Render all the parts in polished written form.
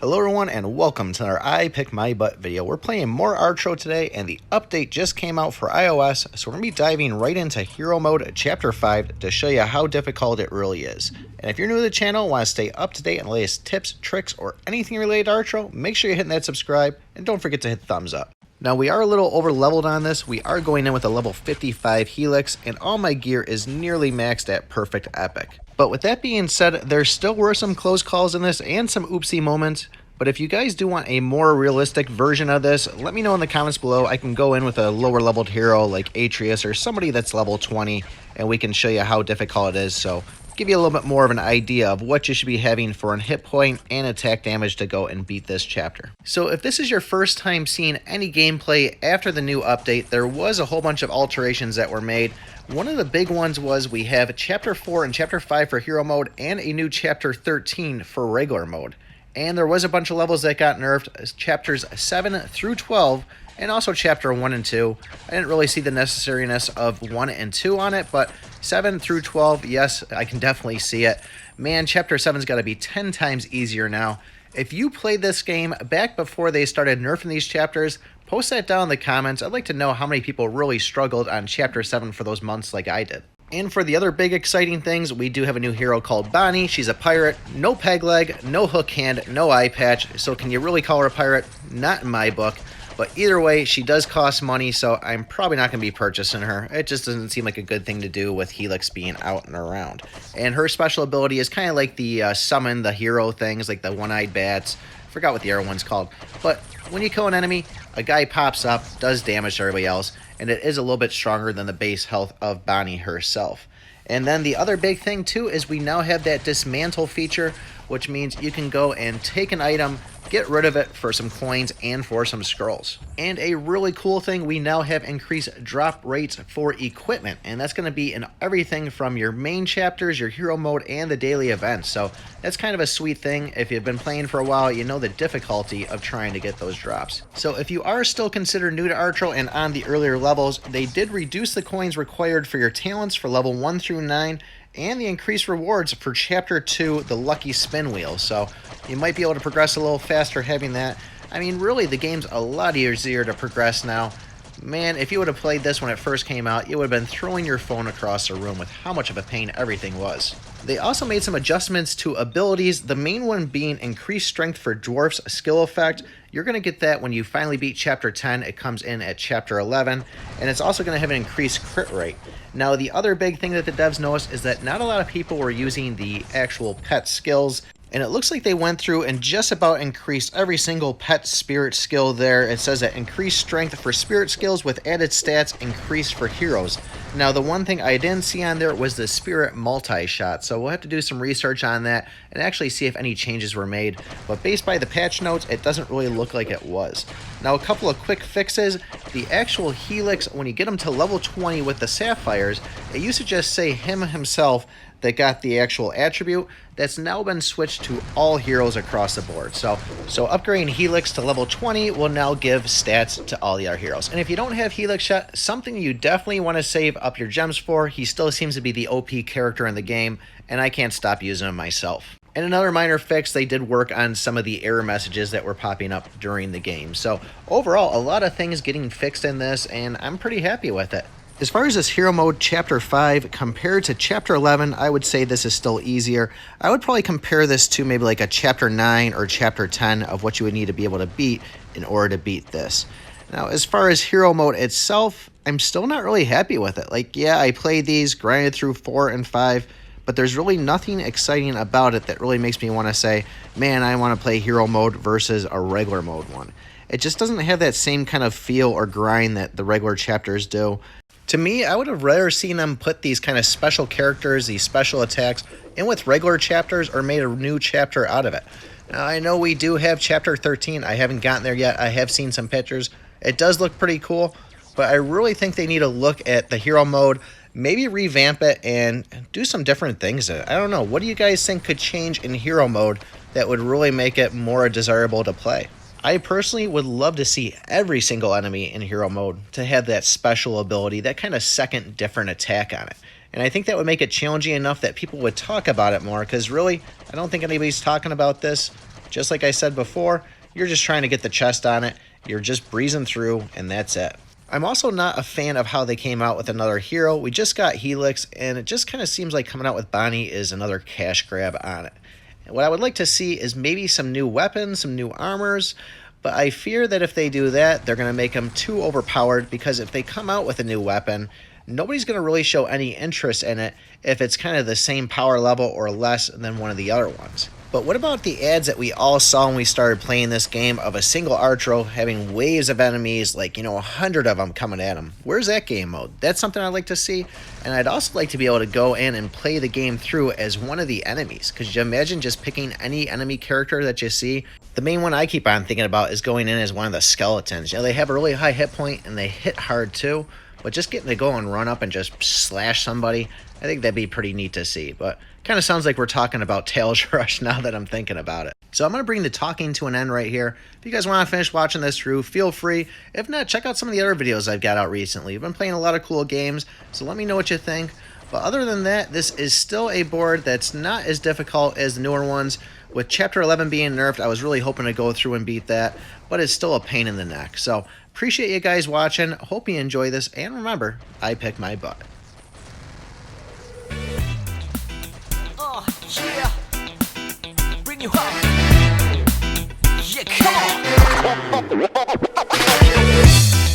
Hello everyone and welcome to our I Pick My Butt video. We're playing more Archero today and the update just came out for iOS, so we're going to be diving right into Hero Mode Chapter 5 to show you how difficult it really is. And if you're new to the channel and want to stay up to date on the latest tips, tricks, or anything related to Archero, make sure you're hitting that subscribe and don't forget to hit the thumbs up. Now we are a little over leveled on this. We are going in with a level 55 Helix and all my gear is nearly maxed at Perfect Epic. But with that being said, there still were some close calls in this and some oopsie moments. But if you guys do want a more realistic version of this, let me know in the comments below. I can go in with a lower leveled hero like Archero or somebody that's level 20 and we can show you how difficult it is. So give you a little bit more of an idea of what you should be having for a hit point and attack damage to go and beat this chapter. So if this is your first time seeing any gameplay after the new update, there was a whole bunch of alterations that were made. One of the big ones was we have Chapter 4 and Chapter 5 for Hero Mode and a new Chapter 13 for Regular Mode. And there was a bunch of levels that got nerfed, Chapters 7 through 12, and also Chapter 1 and 2. I didn't really see the necessariness of 1 and 2 on it, but 7 through 12, yes, I can definitely see it. Man, Chapter 7's got to be 10 times easier now. If you played this game back before they started nerfing these chapters, post that down in the comments. I'd like to know how many people really struggled on Chapter 7 for those months like I did. And for the other big exciting things, we do have a new hero called Bonnie. She's a pirate, no peg leg, no hook hand, no eye patch. So can you really call her a pirate? Not in my book. But either way, she does cost money, so I'm probably not going to be purchasing her. It just doesn't seem like a good thing to do with Helix being out and around. And her special ability is kind of like the summon the hero things, like the one-eyed bats. Forgot what the other one's called. But when you kill an enemy, a guy pops up, does damage to everybody else, and it is a little bit stronger than the base health of Bonnie herself. And then the other big thing too is we now have that dismantle feature, which means you can go and take an item, get rid of it for some coins and for some scrolls. And a really cool thing, we now have increased drop rates for equipment, and that's going to be in everything from your main chapters, your hero mode, and the daily events. So that's kind of a sweet thing. If you've been playing for a while, you know the difficulty of trying to get those drops. So if you are still considered new to Archero and on the earlier levels, they did reduce the coins required for your talents for level 1 through 9, and the increased rewards for Chapter 2, the Lucky Spin Wheel. So you might be able to progress a little faster having that. I mean, really, the game's a lot easier to progress now. Man, if you would have played this when it first came out, you would have been throwing your phone across the room with how much of a pain everything was. They also made some adjustments to abilities, the main one being increased strength for Dwarf's skill effect. You're going to get that when you finally beat Chapter 10. It comes in at Chapter 11, and it's also going to have an increased crit rate. Now, the other big thing that the devs noticed is that not a lot of people were using the actual pet skills, and it looks like they went through and just about increased every single pet spirit skill there. It says that increased strength for spirit skills with added stats increased for heroes. Now, the one thing I didn't see on there was the spirit multi-shot, so we'll have to do some research on that and actually see if any changes were made. But based by the patch notes, it doesn't really look like it was. Now, a couple of quick fixes. The actual Helix, when you get him to level 20 with the Sapphires, it used to just say him himself that got the actual attribute. That's now been switched to all heroes across the board. So upgrading Helix to level 20 will now give stats to all the other heroes. And if you don't have Helix yet, something you definitely want to save up your gems for. He still seems to be the OP character in the game, and I can't stop using him myself. And another minor fix, they did work on some of the error messages that were popping up during the game. So overall, a lot of things getting fixed in this, and I'm pretty happy with it. As far as this hero mode Chapter 5 compared to Chapter 11, I would say this is still easier. I would probably compare this to maybe like a Chapter 9 or Chapter 10 of what you would need to be able to beat in order to beat this. Now, as far as hero mode itself, I'm still not really happy with it. Like, yeah, I played these, grinded through 4 and 5, but there's really nothing exciting about it that really makes me want to say, man, I want to play hero mode versus a regular mode one. It just doesn't have that same kind of feel or grind that the regular chapters do. To me, I would have rather seen them put these kind of special characters, these special attacks, in with regular chapters or made a new chapter out of it. Now, I know we do have Chapter 13. I haven't gotten there yet. I have seen some pictures. It does look pretty cool, but I really think they need to look at the hero mode, maybe revamp it and do some different things. I don't know. What do you guys think could change in hero mode that would really make it more desirable to play? I personally would love to see every single enemy in hero mode to have that special ability, that kind of second different attack on it. And I think that would make it challenging enough that people would talk about it more, because really, I don't think anybody's talking about this. Just like I said before, you're just trying to get the chest on it. You're just breezing through, and that's it. I'm also not a fan of how they came out with another hero. We just got Helix, and it just kind of seems like coming out with Bonnie is another cash grab on it. And what I would like to see is maybe some new weapons, some new armors, but I fear that if they do that, they're going to make them too overpowered, because if they come out with a new weapon, nobody's going to really show any interest in it if it's kind of the same power level or less than one of the other ones. But what about the ads that we all saw when we started playing this game of a single Archero having waves of enemies, like, 100 of them coming at him? Where's that game mode? That's something I'd like to see. And I'd also like to be able to go in and play the game through as one of the enemies. Could you imagine just picking any enemy character that you see? The main one I keep on thinking about is going in as one of the skeletons. They have a really high hit point and they hit hard too. But just getting to go and run up and just slash somebody, I think that'd be pretty neat to see. But kind of sounds like we're talking about Tails Rush now that I'm thinking about it. So I'm going to bring the talking to an end right here. If you guys want to finish watching this through, feel free. If not, check out some of the other videos I've got out recently. I've been playing a lot of cool games, so let me know what you think. But other than that, this is still a board that's not as difficult as the newer ones. With Chapter 11 being nerfed, I was really hoping to go through and beat that, but it's still a pain in the neck. So appreciate you guys watching. Hope you enjoy this, and remember, I pick my butt. Yeah, bring you up. Yeah, come on.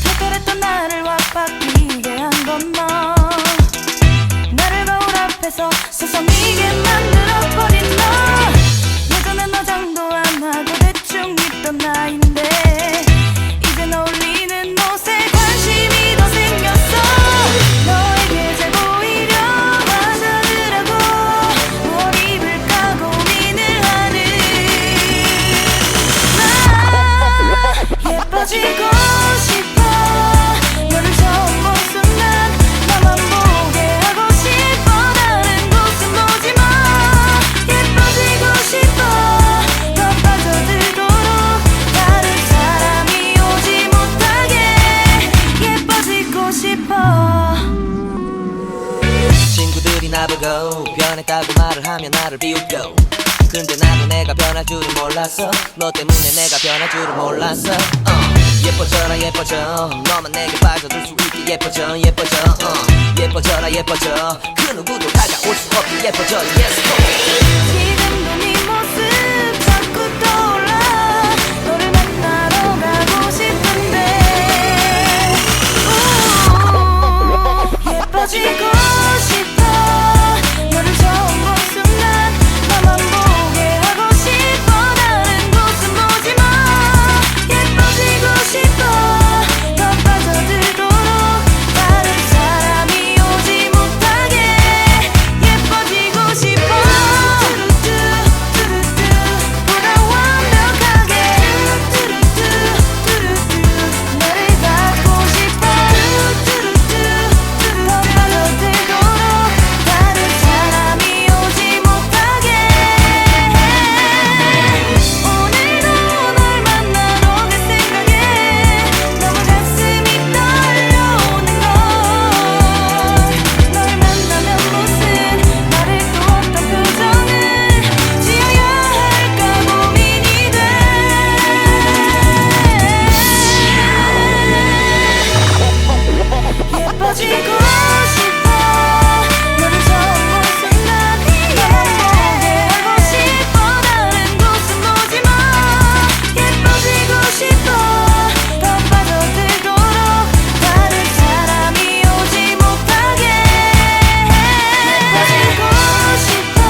특별했던 나를 와빠기게 한 건 너. 나를 거울 앞에서 서성이게 만들어버린 너. 예전엔 화장도 안 하고 대충 입던 나인데 이젠 어울리는 옷에 관심이 더 생겼어. 너에게 잘 보이려 하자더라고. 뭘 입을까 고민을 하는 나. 예뻐지고 싶어. 너를 처음 본 순간 나만 보게 하고 싶어. 다른 곳은 보지 마. 예뻐지고 싶어. 더 빠져들도록 다른 사람이 오지 못하게 예뻐지고 싶어. 친구들이 나보고 변했다고 말을 하면 나를 비웃고 근데 나도 내가 변할 줄은 몰랐어. 너 때문에 내가 변할 줄은 몰랐어. 예뻐져라 예뻐져. 너만 내게 빠져들 수 있게 예뻐져 예뻐져. 예뻐져라 예뻐져. 그 누구도 다가올 수 없게 예뻐져. Yes, 지금도 네 모습 자꾸 떠올라. 너를 만나러 가고 싶은데 예뻐지고 싶어. 너를 처음 본 순간 나만 보게 하고 싶어. 다른 곳은 보지 마. 예뻐지고 싶어. 더 빠져들도록 다른 사람이 오지 못하게 예뻐지고 싶어. 보다 완벽하게 너를 갖고 싶어. 더 빠져들도록 다른 사람이 오지 못하게. 오늘도 널 만나러 갈 생각에 너무 가슴이 떨려오는 걸. 널 만나면 무슨 말을 또 어떤 표정을 지어야 할까 고민이 돼. 예뻐지고 싶어. 너를 처음 본 순간 나만 보게 하고 싶어. 다른 곳은 보지 마. 예뻐지고 싶어. 더 빠져들도록 다른 사람이 오지 못하게 예뻐지고 싶어.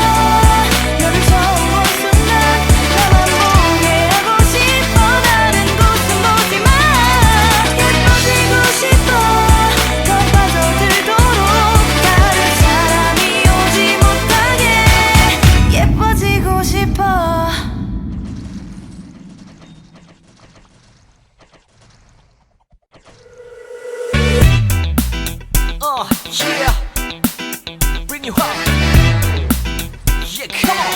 너를 처음 본 순간 나만 보게 하고 싶어. 다른 곳은 보지 마. 예뻐지고 싶어. 더 빠져들도록 다른 사람이 오지 못하게 예뻐지고 싶어. Yeah, bring you up. Yeah, come on.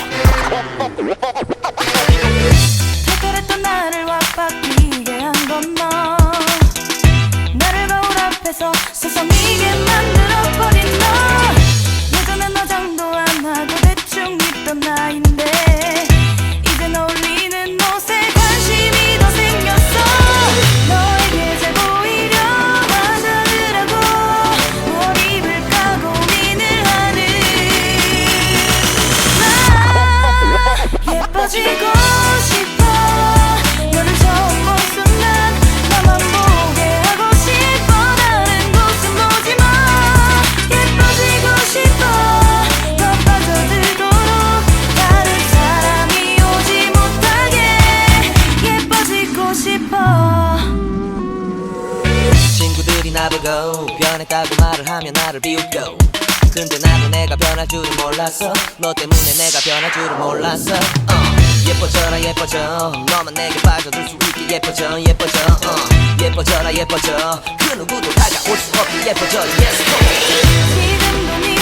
특별했던 나를 와빠기게 한 건 너. 나를 거울 앞에서 서성이게 만들어버린 너. 예전엔 화장도 안 하고 대충 입던 나인데 이젠 어울리는 나보고 변했다고 말을 하면 나를 비웃고 근데 나도 내가 변할 줄은 몰랐어 너 때문에 내가 변할 줄은 몰랐어 예뻐져라 예뻐져 너만 내게 빠져들 수 있게 예뻐져 예뻐져 예뻐져라 예뻐져 그 누구도 다가올 수 없게 예뻐져 Yes go 지금도 네